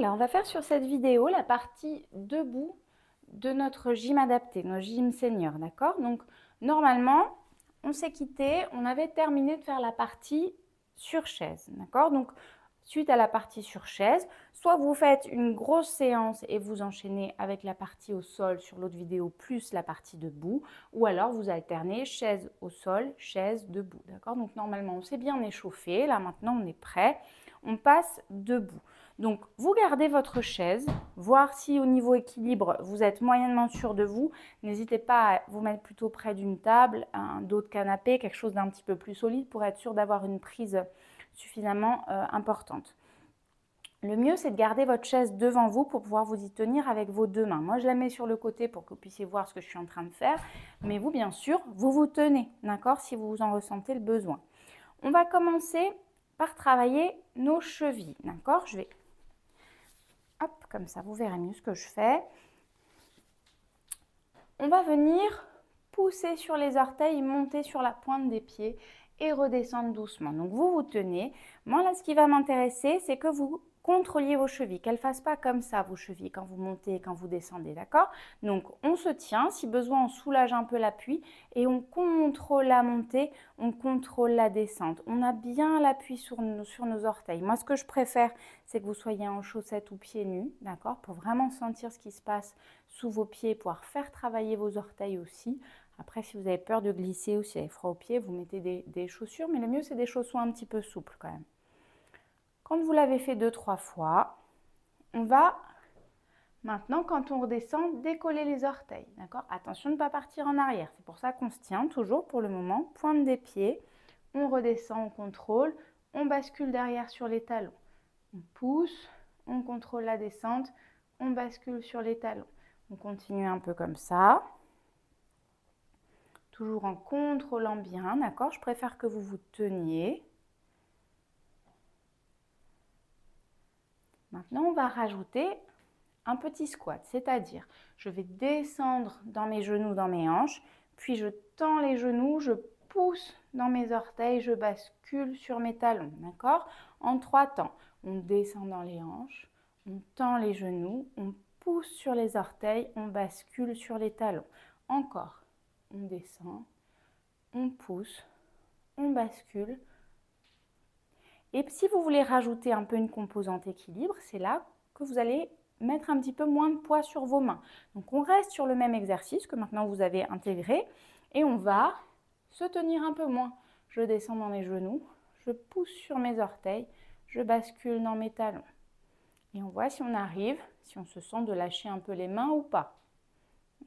Alors, on va faire sur cette vidéo la partie debout de notre gym adapté, notre gym senior, d'accord? Donc, normalement, on s'est quitté, on avait terminé de faire la partie sur chaise, d'accord? Donc, suite à la partie sur chaise, soit vous faites une grosse séance et vous enchaînez avec la partie au sol sur l'autre vidéo plus la partie debout, ou alors vous alternez chaise au sol, chaise debout, d'accord? Donc, normalement, on s'est bien échauffé, là maintenant on est prêt, on passe debout. Donc, vous gardez votre chaise, voir si au niveau équilibre, vous êtes moyennement sûr de vous. N'hésitez pas à vous mettre plutôt près d'une table, un dos de canapé, quelque chose d'un petit peu plus solide pour être sûr d'avoir une prise suffisamment importante. Le mieux, c'est de garder votre chaise devant vous pour pouvoir vous y tenir avec vos deux mains. Moi, je la mets sur le côté pour que vous puissiez voir ce que je suis en train de faire. Mais vous, bien sûr, vous vous tenez, d'accord, si vous en ressentez le besoin. On va commencer par travailler nos chevilles, d'accord? Je vais... Hop, comme ça, vous verrez mieux ce que je fais. On va venir pousser sur les orteils, monter sur la pointe des pieds et redescendre doucement. Donc, vous vous tenez. Moi, là, ce qui va m'intéresser, c'est que vous contrôliez vos chevilles, qu'elles ne fassent pas comme ça, vos chevilles, quand vous montez et quand vous descendez, d'accord? Donc, on se tient. Si besoin, on soulage un peu l'appui et on contrôle la montée, on contrôle la descente. On a bien l'appui sur nos orteils. Moi, ce que je préfère, c'est que vous soyez en chaussettes ou pieds nus, d'accord? Pour vraiment sentir ce qui se passe sous vos pieds, pouvoir faire travailler vos orteils aussi. Après, si vous avez peur de glisser ou si vous avez froid aux pieds, vous mettez des chaussures, mais le mieux, c'est des chaussons un petit peu souples quand même. Quand vous l'avez fait 2-3 fois, on va maintenant, quand on redescend, décoller les orteils, d'accord? Attention de ne pas partir en arrière. C'est pour ça qu'on se tient toujours pour le moment. Pointe des pieds, on redescend, on contrôle, on bascule derrière sur les talons. On pousse, on contrôle la descente, on bascule sur les talons. On continue un peu comme ça. Toujours en contrôlant bien, d'accord? Je préfère que vous vous teniez. Maintenant, on va rajouter un petit squat, c'est-à-dire je vais descendre dans mes genoux, dans mes hanches, puis je tends les genoux, je pousse dans mes orteils, je bascule sur mes talons, d'accord? En 3 temps, on descend dans les hanches, on tend les genoux, on pousse sur les orteils, on bascule sur les talons. Encore, on descend, on pousse, on bascule. Et si vous voulez rajouter un peu une composante équilibre, c'est là que vous allez mettre un petit peu moins de poids sur vos mains. Donc on reste sur le même exercice que maintenant vous avez intégré et on va se tenir un peu moins. Je descends dans mes genoux, je pousse sur mes orteils, je bascule dans mes talons. Et on voit si on arrive, si on se sent de lâcher un peu les mains ou pas.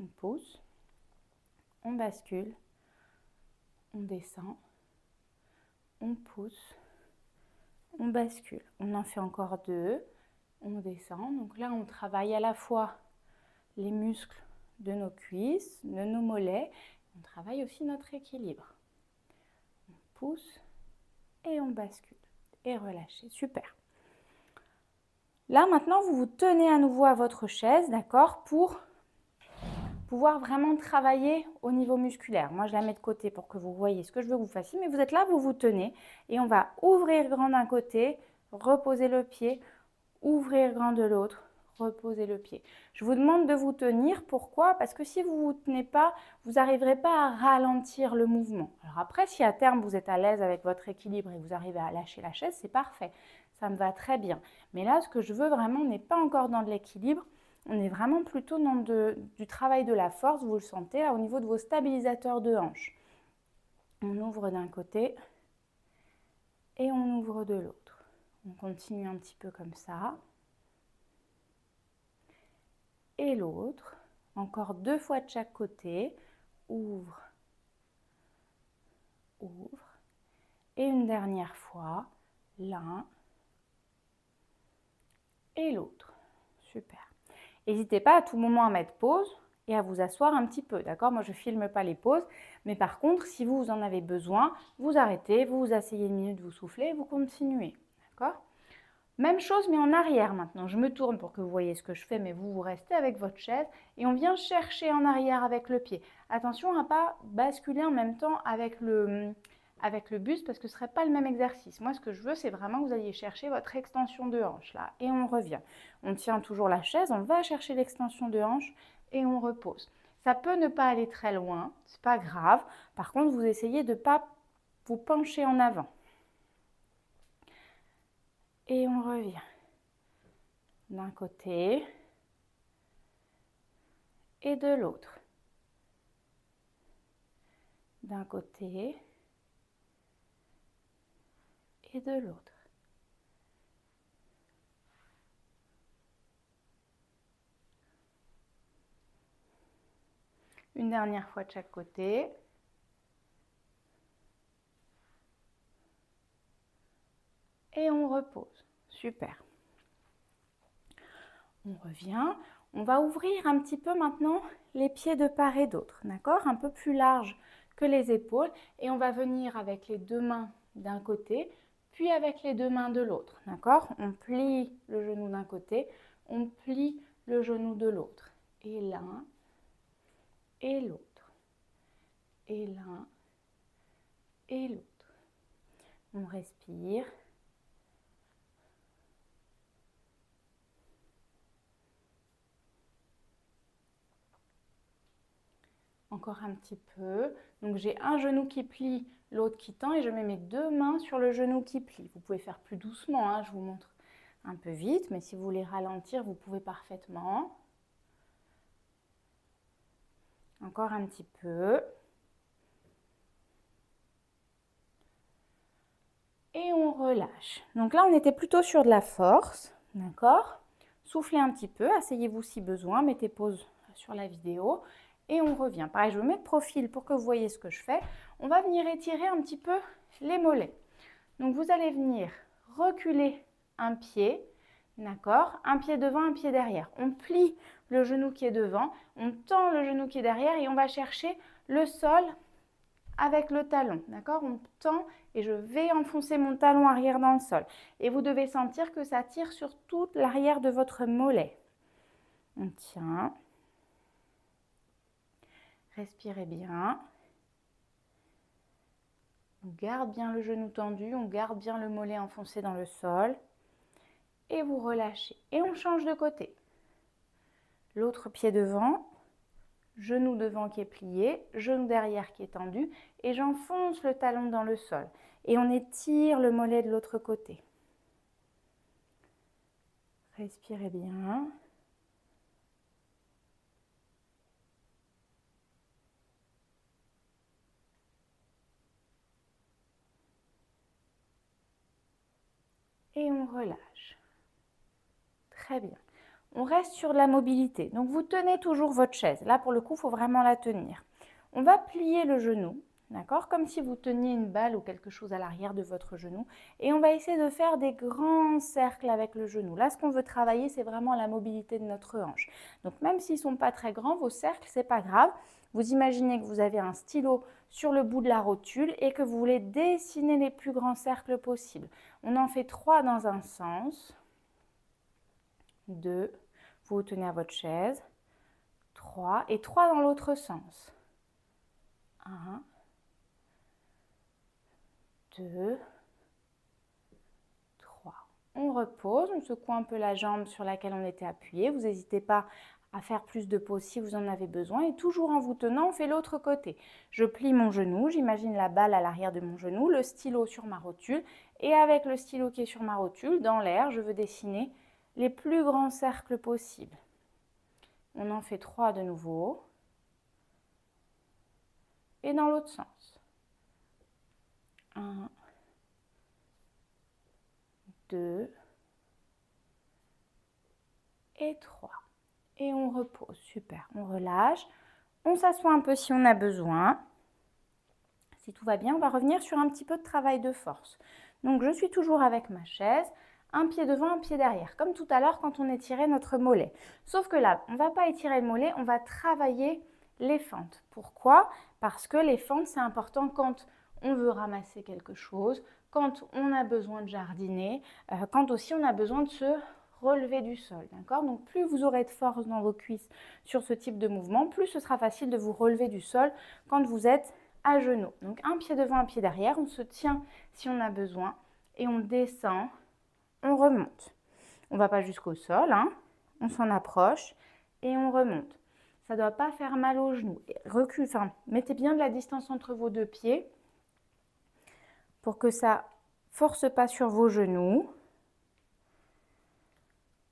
On pousse, on bascule, on descend, on pousse, on bascule. On en fait encore 2. On descend. Donc là, on travaille à la fois les muscles de nos cuisses, de nos mollets. On travaille aussi notre équilibre. On pousse et on bascule. Et relâchez. Super. Là, maintenant, vous vous tenez à nouveau à votre chaise, d'accord, pour pouvoir vraiment travailler au niveau musculaire. Moi, je la mets de côté pour que vous voyez ce que je veux que vous fassiez. Mais vous êtes là, vous vous tenez. Et on va ouvrir grand d'un côté, reposer le pied, ouvrir grand de l'autre, reposer le pied. Je vous demande de vous tenir. Pourquoi? Parce que si vous ne vous tenez pas, vous n'arriverez pas à ralentir le mouvement. Alors après, si à terme vous êtes à l'aise avec votre équilibre et que vous arrivez à lâcher la chaise, c'est parfait. Ça me va très bien. Mais là, ce que je veux vraiment, on n'est pas encore dans de l'équilibre. On est vraiment plutôt dans du travail de la force. Vous le sentez là, au niveau de vos stabilisateurs de hanches. On ouvre d'un côté et on ouvre de l'autre. On continue un petit peu comme ça. Et l'autre, encore 2 fois de chaque côté, ouvre, ouvre, et une dernière fois, l'un et l'autre. Super. N'hésitez pas à tout moment à mettre pause et à vous asseoir un petit peu, d'accord? Moi, je ne filme pas les pauses, mais par contre, si vous en avez besoin, vous arrêtez, vous vous asseyez une minute, vous soufflez, vous continuez, d'accord? Même chose, mais en arrière maintenant. Je me tourne pour que vous voyez ce que je fais, mais vous restez avec votre chaise et on vient chercher en arrière avec le pied. Attention à ne pas basculer en même temps avec avec le buste parce que ce ne serait pas le même exercice. Moi, ce que je veux, c'est vraiment que vous alliez chercher votre extension de hanche là. Et on revient. On tient toujours la chaise, on va chercher l'extension de hanche et on repose. Ça peut ne pas aller très loin, c'est pas grave. Par contre, vous essayez de ne pas vous pencher en avant. Et on revient. D'un côté et de l'autre. D'un côté et de l'autre. Une dernière fois de chaque côté. Et on repose. Super. On revient. On va ouvrir un petit peu maintenant les pieds de part et d'autre, d'accord? Un peu plus large que les épaules. Et on va venir avec les deux mains d'un côté, puis avec les deux mains de l'autre, d'accord? On plie le genou d'un côté, on plie le genou de l'autre. Et l'un, et l'autre. Et l'un, et l'autre. On respire. Encore un petit peu. Donc j'ai un genou qui plie, l'autre qui tend et je mets mes deux mains sur le genou qui plie. Vous pouvez faire plus doucement, hein, je vous montre un peu vite, mais si vous voulez ralentir, vous pouvez parfaitement. Encore un petit peu. Et on relâche. Donc là, on était plutôt sur de la force, d'accord? Soufflez un petit peu, asseyez-vous si besoin, mettez pause sur la vidéo. Et on revient. Pareil, je me mets de profil pour que vous voyez ce que je fais. On va venir étirer un petit peu les mollets. Donc, vous allez venir reculer un pied, d'accord? Un pied devant, un pied derrière. On plie le genou qui est devant, on tend le genou qui est derrière et on va chercher le sol avec le talon, d'accord? On tend et je vais enfoncer mon talon arrière dans le sol. Et vous devez sentir que ça tire sur toute l'arrière de votre mollet. On tient. Respirez bien. On garde bien le genou tendu, on garde bien le mollet enfoncé dans le sol. Et vous relâchez. Et on change de côté. L'autre pied devant, genou devant qui est plié, genou derrière qui est tendu. Et j'enfonce le talon dans le sol. Et on étire le mollet de l'autre côté. Respirez bien. Et on relâche. Très bien. On reste sur la mobilité. Donc, vous tenez toujours votre chaise. Là, pour le coup, il faut vraiment la tenir. On va plier le genou, d'accord? Comme si vous teniez une balle ou quelque chose à l'arrière de votre genou. Et on va essayer de faire des grands cercles avec le genou. Là, ce qu'on veut travailler, c'est vraiment la mobilité de notre hanche. Donc, même s'ils ne sont pas très grands, vos cercles, ce n'est pas grave. Vous imaginez que vous avez un stylo sur le bout de la rotule et que vous voulez dessiner les plus grands cercles possibles. On en fait 3 dans un sens. 2, vous vous tenez à votre chaise. 3 et 3 dans l'autre sens. 1, 2, 3. On repose, on secoue un peu la jambe sur laquelle on était appuyé. Vous n'hésitez pas à faire plus de pauses si vous en avez besoin. Et toujours en vous tenant, on fait l'autre côté. Je plie mon genou, j'imagine la balle à l'arrière de mon genou, le stylo sur ma rotule. Et avec le stylo qui est sur ma rotule, dans l'air, je veux dessiner les plus grands cercles possibles. On en fait 3 de nouveau. Et dans l'autre sens. 1, 2 et 3. Et on repose. Super. On relâche. On s'assoit un peu si on a besoin. Si tout va bien, on va revenir sur un petit peu de travail de force. Donc, je suis toujours avec ma chaise. Un pied devant, un pied derrière. Comme tout à l'heure quand on étirait notre mollet. Sauf que là, on ne va pas étirer le mollet, on va travailler les fentes. Pourquoi? Parce que les fentes, c'est important quand on veut ramasser quelque chose, quand on a besoin de jardiner, quand aussi on a besoin de se relever du sol, d'accord? Donc plus vous aurez de force dans vos cuisses sur ce type de mouvement, plus ce sera facile de vous relever du sol quand vous êtes à genoux. Donc un pied devant, un pied derrière. On se tient si on a besoin et on descend, on remonte. On ne va pas jusqu'au sol, hein. On s'en approche et on remonte. Ça ne doit pas faire mal aux genoux. Recule, enfin, mettez bien de la distance entre vos deux pieds pour que ça ne force pas sur vos genoux.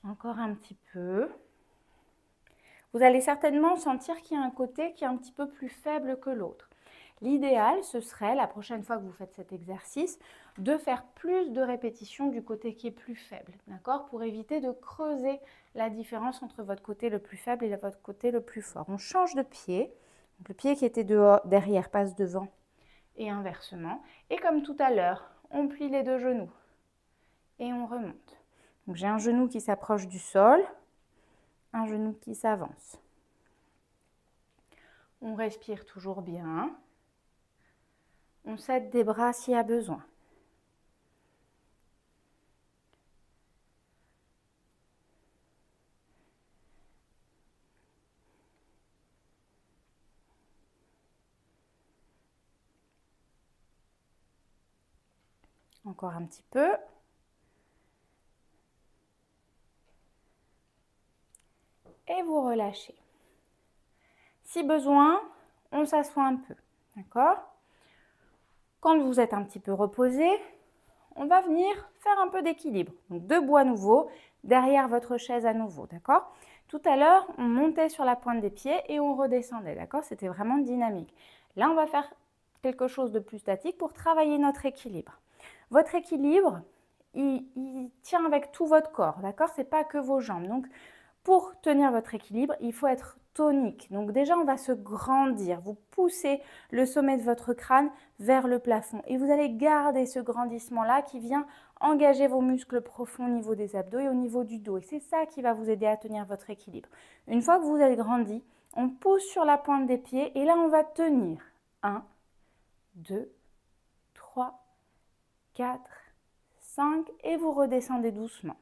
Encore un petit peu. Vous allez certainement sentir qu'il y a un côté qui est un petit peu plus faible que l'autre. L'idéal, ce serait, la prochaine fois que vous faites cet exercice, de faire plus de répétitions du côté qui est plus faible, d'accord? Pour éviter de creuser la différence entre votre côté le plus faible et votre côté le plus fort. On change de pied. Donc, le pied qui était derrière passe devant et inversement. Et comme tout à l'heure, on plie les deux genoux et on remonte. Donc j'ai un genou qui s'approche du sol, un genou qui s'avance. On respire toujours bien. On s'aide des bras s'il y a besoin. Encore un petit peu. Et vous relâchez. Si besoin, on s'assoit un peu, d'accord? Quand vous êtes un petit peu reposé, on va venir faire un peu d'équilibre. Donc debout à nouveau, derrière votre chaise à nouveau, d'accord? Tout à l'heure, on montait sur la pointe des pieds et on redescendait, d'accord? C'était vraiment dynamique. Là, on va faire quelque chose de plus statique pour travailler notre équilibre. Votre équilibre, il tient avec tout votre corps, d'accord? Ce n'est pas que vos jambes. Donc, pour tenir votre équilibre, il faut être tonique. Donc déjà, on va se grandir. Vous poussez le sommet de votre crâne vers le plafond. Et vous allez garder ce grandissement-là qui vient engager vos muscles profonds au niveau des abdos et au niveau du dos. Et c'est ça qui va vous aider à tenir votre équilibre. Une fois que vous avez grandi, on pousse sur la pointe des pieds et là, on va tenir. 1, 2, 3, 4, 5 et vous redescendez doucement.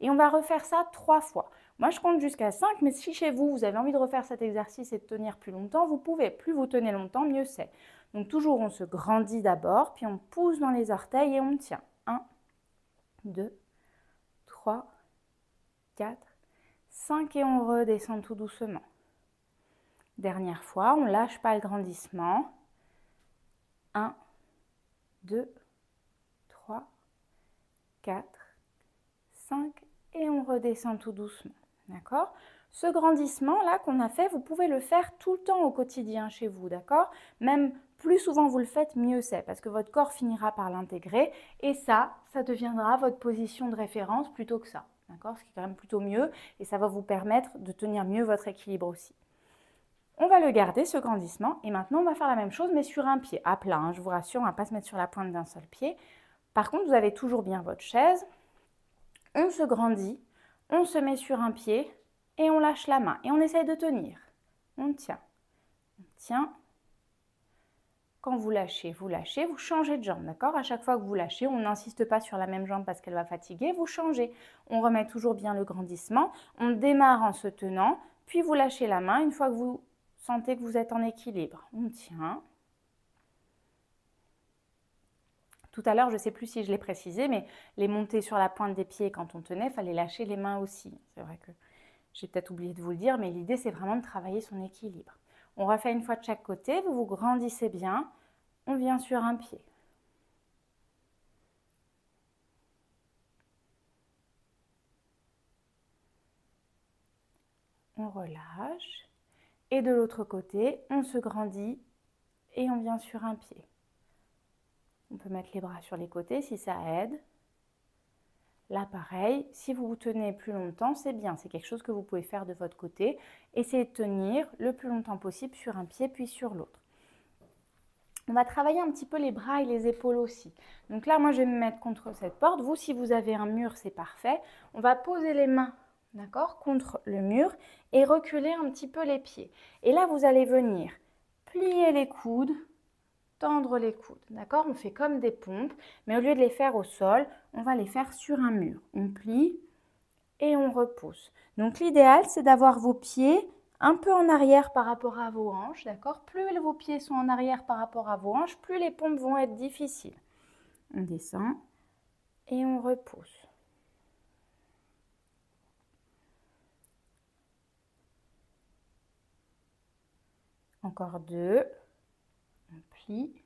Et on va refaire ça 3 fois. Moi, je compte jusqu'à 5, mais si chez vous, vous avez envie de refaire cet exercice et de tenir plus longtemps, vous pouvez. Plus vous tenez longtemps, mieux c'est. Donc toujours, on se grandit d'abord, puis on pousse dans les orteils et on tient. 1, 2, 3, 4, 5 et on redescend tout doucement. Dernière fois, on ne lâche pas le grandissement. 1, 2, 3, 4, 5 et on redescend tout doucement. D'accord? Ce grandissement-là qu'on a fait, vous pouvez le faire tout le temps au quotidien chez vous, d'accord? Même plus souvent vous le faites, mieux c'est, parce que votre corps finira par l'intégrer et ça deviendra votre position de référence plutôt que ça, d'accord? Ce qui est quand même plutôt mieux et ça va vous permettre de tenir mieux votre équilibre aussi. On va le garder, ce grandissement, et maintenant on va faire la même chose, mais sur un pied, à plat, hein, je vous rassure, on ne va pas se mettre sur la pointe d'un seul pied. Par contre, vous avez toujours bien votre chaise, on se grandit, on se met sur un pied et on lâche la main et on essaye de tenir. On tient, on tient. Quand vous lâchez, vous changez de jambe, d'accord? À chaque fois que vous lâchez, on n'insiste pas sur la même jambe parce qu'elle va fatiguer, vous changez. On remet toujours bien le grandissement, on démarre en se tenant, puis vous lâchez la main une fois que vous sentez que vous êtes en équilibre. On tient. Tout à l'heure, je ne sais plus si je l'ai précisé, mais les montées sur la pointe des pieds quand on tenait, il fallait lâcher les mains aussi. C'est vrai que j'ai peut-être oublié de vous le dire, mais l'idée, c'est vraiment de travailler son équilibre. On refait une fois de chaque côté, vous vous grandissez bien, on vient sur un pied. On relâche. Et de l'autre côté, on se grandit et on vient sur un pied. On peut mettre les bras sur les côtés si ça aide. Là, pareil, si vous vous tenez plus longtemps, c'est bien. C'est quelque chose que vous pouvez faire de votre côté. Essayez de tenir le plus longtemps possible sur un pied puis sur l'autre. On va travailler un petit peu les bras et les épaules aussi. Donc là, moi, je vais me mettre contre cette porte. Vous, si vous avez un mur, c'est parfait. On va poser les mains, d'accord, contre le mur et reculer un petit peu les pieds. Et là, vous allez venir plier les coudes, tendre les coudes, d'accord? On fait comme des pompes, mais au lieu de les faire au sol, on va les faire sur un mur. On plie et on repousse. Donc l'idéal, c'est d'avoir vos pieds un peu en arrière par rapport à vos hanches, d'accord? Plus vos pieds sont en arrière par rapport à vos hanches, plus les pompes vont être difficiles. On descend et on repousse. Encore 2. On plie,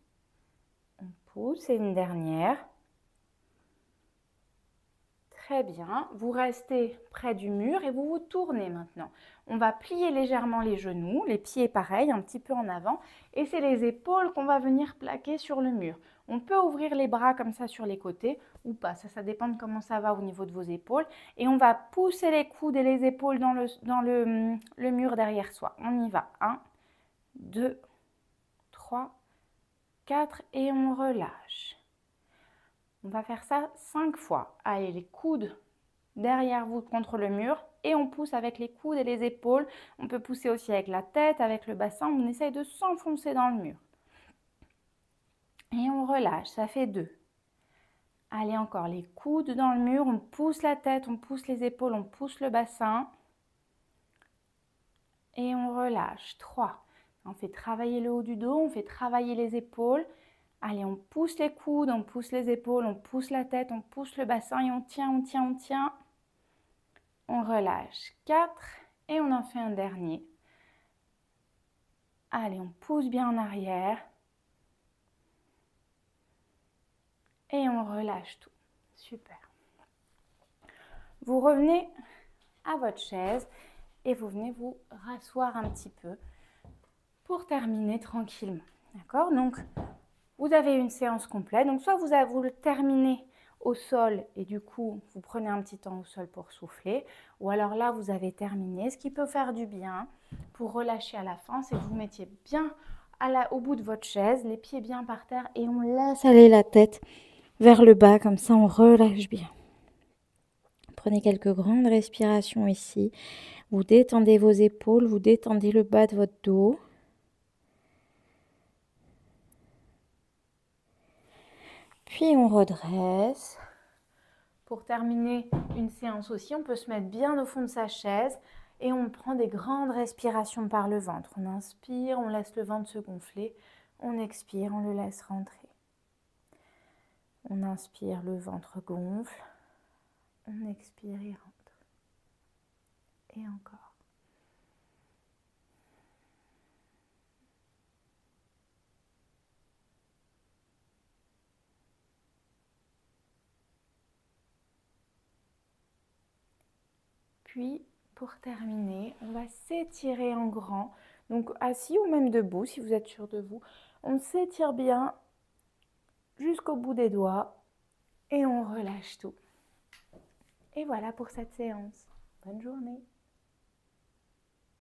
on pousse et une dernière. Très bien, vous restez près du mur et vous vous tournez maintenant. On va plier légèrement les genoux, les pieds pareil, un petit peu en avant. Et c'est les épaules qu'on va venir plaquer sur le mur. On peut ouvrir les bras comme ça sur les côtés ou pas, ça dépend de comment ça va au niveau de vos épaules. Et on va pousser les coudes et les épaules dans le mur derrière soi. On y va, 1, 2, 3, 4 et on relâche. On va faire ça 5 fois. Allez, les coudes derrière vous contre le mur et on pousse avec les coudes et les épaules. On peut pousser aussi avec la tête, avec le bassin. On essaye de s'enfoncer dans le mur. Et on relâche, ça fait 2. Allez, encore les coudes dans le mur. On pousse la tête, on pousse les épaules, on pousse le bassin. Et on relâche, 3. On fait travailler le haut du dos, on fait travailler les épaules. Allez, on pousse les coudes, on pousse les épaules, on pousse la tête, on pousse le bassin et on tient, on tient, on tient. On relâche, 4 et on en fait un dernier. Allez, on pousse bien en arrière. Et on relâche tout. Super. Vous revenez à votre chaise et vous venez vous rasseoir un petit peu pour terminer tranquillement. D'accord? Donc, vous avez une séance complète. Donc, soit vous le terminez au sol et du coup, vous prenez un petit temps au sol pour souffler. Ou alors là, vous avez terminé. Ce qui peut faire du bien pour relâcher à la fin, c'est que vous mettiez bien au bout de votre chaise, les pieds bien par terre et on laisse aller la tête vers le bas. Comme ça, on relâche bien. Prenez quelques grandes respirations ici. Vous détendez vos épaules, vous détendez le bas de votre dos. Puis on redresse. Pour terminer une séance aussi, on peut se mettre bien au fond de sa chaise et on prend des grandes respirations par le ventre. On inspire, on laisse le ventre se gonfler. On expire, on le laisse rentrer. On inspire, le ventre gonfle. On expire, il rentre. Et encore. Puis, pour terminer, on va s'étirer en grand. Donc, assis ou même debout, si vous êtes sûr de vous. On s'étire bien jusqu'au bout des doigts et on relâche tout. Et voilà pour cette séance. Bonne journée.